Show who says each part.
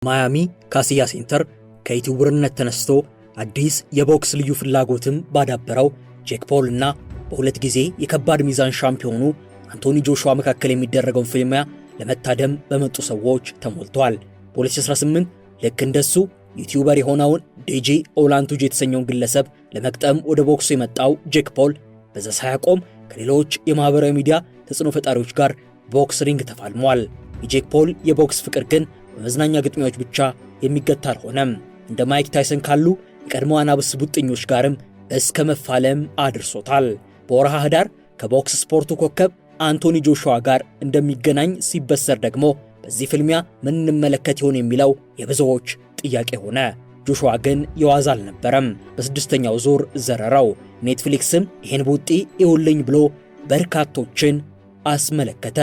Speaker 1: ማያሚ ካሲያ ሴንተር ከዩቲዩበርነት ተነስቶ አዲስ የቦክስ ልዩ ፍላጎትም ባዳበረው ጄክ ፖል እና በሁለት ጊዜ የከባድ ሚዛን ሻምፒዮኑ አንቶኒ ጆሹዋ መካከል የሚደረገው ፍልሚያ ለመታደም በመጡ ሰዎች ተሞልቷል። በ2018 ልክ እንደሱ ዩቲዩበር የሆነውን ዲጂ ኦላንቱጅ የተሰኘውን ግለሰብ ለመቅጠም ወደ ቦክሱ የመጣው ጄክ ፖል በዛ ሳያቆም ከሌሎች የማህበራዊ ሚዲያ ተጽዕኖ ፈጣሪዎች ጋር ቦክስ ሪንግ ተፋልሟል። የጄክ ፖል የቦክስ ፍቅር ግን በመዝናኛ ግጥሚያዎች ብቻ የሚገታ አልሆነም። እንደ ማይክ ታይሰን ካሉ የቀድሞ አናብስ ቡጥኞች ጋርም እስከ መፋለም አድርሶታል። በወርሃ ህዳር ከቦክስ ስፖርቱ ኮከብ አንቶኒ ጆሹዋ ጋር እንደሚገናኝ ሲበሰር ደግሞ በዚህ ፍልሚያ ምን እንመለከት ይሆን የሚለው የብዙዎች ጥያቄ ሆነ። ጆሹዋ ግን የዋዛ አልነበረም። በስድስተኛው ዙር ዘረረው። ኔትፍሊክስም ይህን ቡጢ ይውልኝ ብሎ በርካቶችን አስመለከተ።